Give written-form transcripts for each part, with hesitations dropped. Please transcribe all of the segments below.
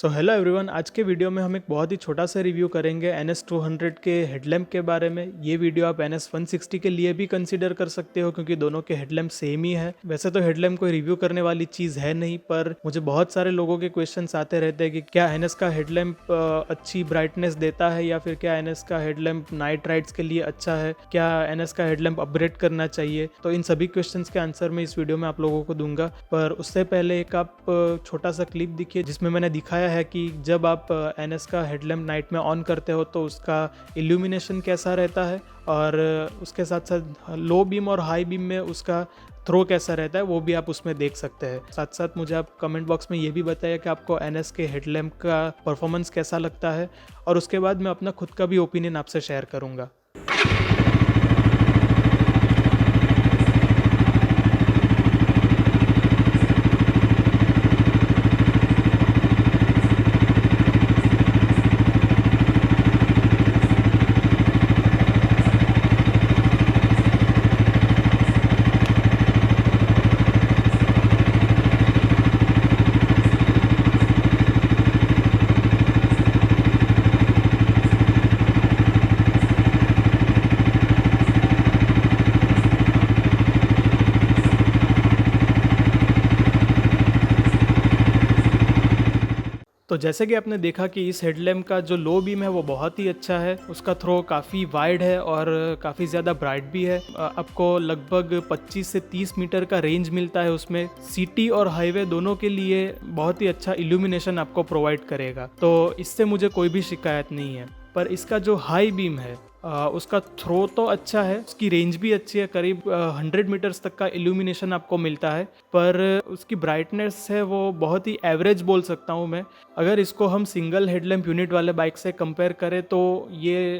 So hello everyone, आज के video में हम एक बहुत ही छोटा सा रिव्यू करेंगे NS200 के हेडलैम्प के बारे में। ये वीडियो आप NS160 के लिए भी कंसीडर कर सकते हो क्योंकि दोनों के हेडलैम्प सेम ही है। वैसे तो हेडलैम्प कोई रिव्यू करने वाली चीज़ है नहीं, पर मुझे बहुत सारे लोगों के क्वेश्चंस आते रहते हैं कि क्या NS का हेडलैम्प अच्छी ब्राइटनेस देता है या फिर क्या NS का हेडलैम्प नाइट राइड्स के लिए अच्छा है, क्या NS का हेडलैम्प अपग्रेड करना चाहिए। तो इन सभी क्वेश्चंस के आंसर मैं इस वीडियो में आप लोगों को दूंगा। पर उससे पहले एक आप छोटा सा क्लिप देखिए जिसमें मैंने दिखाया है कि जब आप NS का हेडलैम्प नाइट में ऑन करते हो तो उसका इल्यूमिनेशन कैसा रहता है और उसके साथ साथ लो बीम और हाई बीम में उसका थ्रो कैसा रहता है, वो भी आप उसमें देख सकते हैं। साथ साथ मुझे आप कमेंट बॉक्स में ये भी बताइए कि आपको NS के हेडलैम्प का परफॉर्मेंस कैसा लगता है और उसके बाद मैं अपना खुद का भी ओपिनियन आपसे शेयर करूँगा। तो जैसे कि आपने देखा कि इस हेडलैम्प का जो लो बीम है वो बहुत ही अच्छा है, उसका थ्रो काफ़ी वाइड है और काफ़ी ज़्यादा ब्राइट भी है। आपको लगभग 25 से 30 मीटर का रेंज मिलता है उसमें। सिटी और हाईवे दोनों के लिए बहुत ही अच्छा इल्यूमिनेशन आपको प्रोवाइड करेगा, तो इससे मुझे कोई भी शिकायत नहीं है। पर इसका जो हाई बीम है उसका थ्रो तो अच्छा है, उसकी रेंज भी अच्छी है, करीब 100 मीटर्स तक का इल्यूमिनेशन आपको मिलता है, पर उसकी ब्राइटनेस है वो बहुत ही एवरेज बोल सकता हूँ मैं। अगर इसको हम सिंगल हेडलैम्प यूनिट वाले बाइक से कंपेयर करें तो ये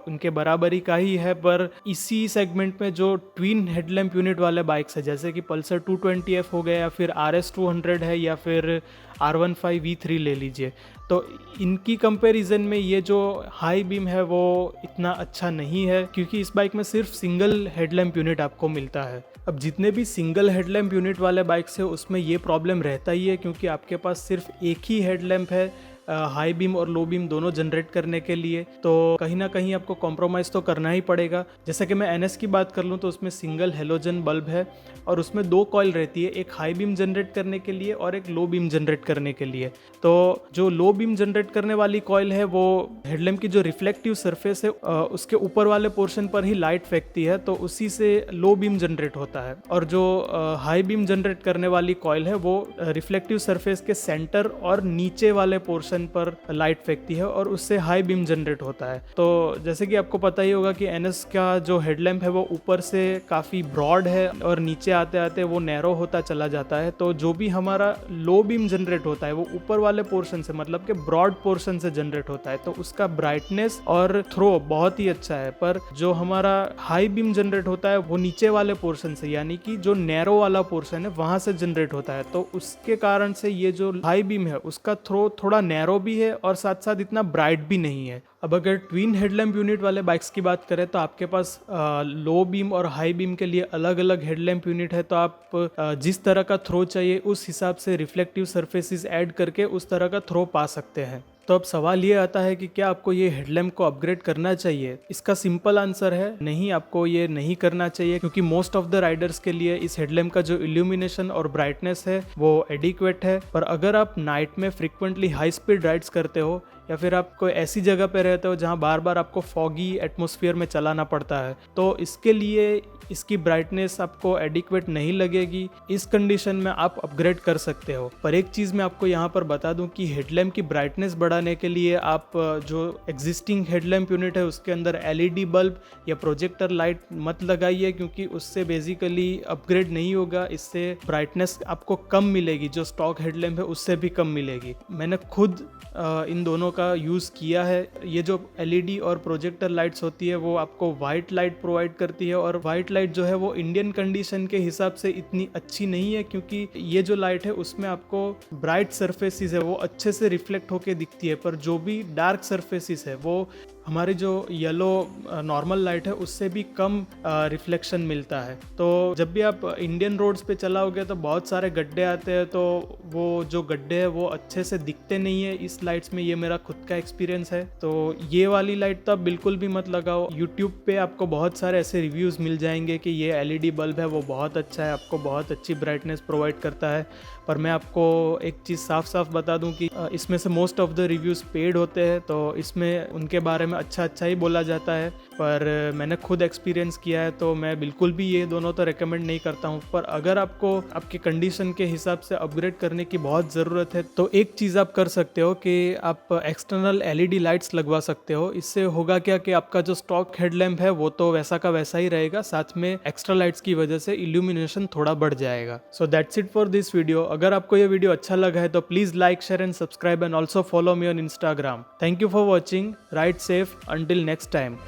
उनके बराबरी का ही है। पर इसी सेगमेंट में जो ट्विन हेडलैम्प यूनिट वाले बाइक्स है जैसे कि पल्सर 220F हो गया या फिर RS200 है या फिर R15 V3 ले लीजिए, तो इनकी कंपैरिजन में ये जो हाई बीम है वो इतना अच्छा नहीं है क्योंकि इस बाइक में सिर्फ सिंगल हेडलैम्प यूनिट आपको मिलता है। अब जितने भी सिंगल हेडलैम्प यूनिट वाले बाइक्स है उसमें ये प्रॉब्लम रहता ही है क्योंकि आपके पास सिर्फ एक ही हेडलैम्प है हाई बीम और लो बीम दोनों जनरेट करने के लिए, तो कहीं ना कहीं आपको कॉम्प्रोमाइज़ तो करना ही पड़ेगा। जैसे कि मैं NS की बात कर लूँ तो उसमें सिंगल हेलोजन बल्ब है और उसमें 2 कॉइल रहती है, एक हाई बीम जनरेट करने के लिए और एक लो बीम जनरेट करने के लिए। तो जो लो बीम जनरेट करने वाली कॉइल है वो हेडलैम्प की जो रिफ्लेक्टिव सरफेस है उसके ऊपर वाले पोर्शन पर ही लाइट फेंकती है, तो उसी से लो बीम जनरेट होता है। और जो हाई बीम जनरेट करने वाली कॉइल है वो रिफ्लेक्टिव सरफेस के सेंटर और नीचे वाले पोर्शन पर लाइट फेंकती है और उससे हाई बीम जनरेट होता है। तो जैसे कि आपको पता ही होगा कि NS का जो हेडलैम्प है वो ऊपर से काफ़ी ब्रॉड है और नीचे आते आते वो नैरो होता चला जाता है, तो जो भी हमारा लो बीम जनरेट होता है वो ऊपर वाले पोर्शन से मतलब कि ब्रॉड पोर्शन से जनरेट होता है, तो उसका ब्राइटनेस और थ्रो बहुत ही अच्छा है। पर जो हमारा हाई बीम जनरेट होता है वो नीचे वाले पोर्शन से यानी कि जो नैरो वाला पोर्शन है वहां से जनरेट होता है, तो उसके कारण से ये जो हाई बीम है उसका थ्रो थोड़ा नैरो भी है और साथ साथ इतना ब्राइट भी नहीं है। अब अगर ट्विन हेडलैम्प यूनिट वाले बाइक्स की बात करें तो आपके पास लो बीम और हाई बीम के लिए अलग अलग हेडलैम्प यूनिट है, तो आप जिस तरह का थ्रो चाहिए उस हिसाब से रिफ्लेक्टिव सरफेसेस ऐड करके उस तरह का थ्रो पा सकते हैं। तो अब सवाल ये आता है कि क्या आपको ये हेडलैम्प को अपग्रेड करना चाहिए। इसका सिंपल आंसर है नहीं, आपको ये नहीं करना चाहिए क्योंकि मोस्ट ऑफ द राइडर्स के लिए इस हेडलैम्प का जो इल्यूमिनेशन और ब्राइटनेस है वो एडिक्वेट है। पर अगर आप नाइट में फ्रिक्वेंटली हाई स्पीड राइड्स करते हो या फिर आप कोई ऐसी जगह पे रहते हो जहाँ बार बार आपको फॉगी एटमॉस्फेयर में चलाना पड़ता है, तो इसके लिए इसकी ब्राइटनेस आपको एडिक्वेट नहीं लगेगी। इस कंडीशन में आप अपग्रेड कर सकते हो। पर एक चीज़ मैं आपको यहाँ पर बता दूँ कि हेडलैम्प की ब्राइटनेस बढ़ाने के लिए आप जो एग्जिस्टिंग हेडलैम्प यूनिट है उसके अंदर LED बल्ब या प्रोजेक्टर लाइट मत लगाइए क्योंकि उससे बेसिकली अपग्रेड नहीं होगा, इससे ब्राइटनेस आपको कम मिलेगी, जो स्टॉक हेडलैम्प है उससे भी कम मिलेगी। मैंने खुद इन दोनों का यूज़ किया है। ये जो LED और प्रोजेक्टर लाइट्स होती है वो आपको वाइट लाइट प्रोवाइड करती है और वाइट लाइट जो है वो इंडियन कंडीशन के हिसाब से इतनी अच्छी नहीं है क्योंकि ये जो लाइट है उसमें आपको ब्राइट सरफेसेस है वो अच्छे से रिफ्लेक्ट होके दिखती है, पर जो भी डार्क सरफेसेस है वो हमारी जो येलो नॉर्मल लाइट है उससे भी कम रिफ्लेक्शन मिलता है। तो जब भी आप इंडियन रोड्स पे चलाओगे तो बहुत सारे गड्ढे आते हैं, तो वो जो गड्ढे हैं वो अच्छे से दिखते नहीं है इस लाइट्स में। ये मेरा खुद का एक्सपीरियंस है। तो ये वाली लाइट तो आप बिल्कुल भी मत लगाओ। यूट्यूब पे आपको बहुत सारे ऐसे रिव्यूज़ मिल जाएंगे कि ये एलईडी बल्ब है वो बहुत अच्छा है, आपको बहुत अच्छी ब्राइटनेस प्रोवाइड करता है। पर मैं आपको एक चीज़ साफ साफ बता दूं कि इसमें से most of the reviews paid होते हैं, तो इसमें उनके बारे में अच्छा ही बोला जाता है। पर मैंने खुद एक्सपीरियंस किया है तो मैं बिल्कुल भी ये दोनों तो रेकमेंड नहीं करता हूँ। पर अगर आपको आपके कंडीशन के हिसाब से अपग्रेड करने की बहुत ज़रूरत है तो एक चीज़ आप कर सकते हो कि आप एक्सटर्नल एलईडी लाइट्स लगवा सकते हो। इससे होगा क्या कि आपका जो स्टॉक हेडलैम्प है वो तो वैसा का वैसा ही रहेगा, साथ में एक्स्ट्रा लाइट्स की वजह से इल्यूमिनेशन थोड़ा बढ़ जाएगा। So that's it for this video. अगर आपको ये वीडियो अच्छा लगा है तो please like, share and subscribe and also follow me on Instagram. Thank you for watching. Ride safe until next time.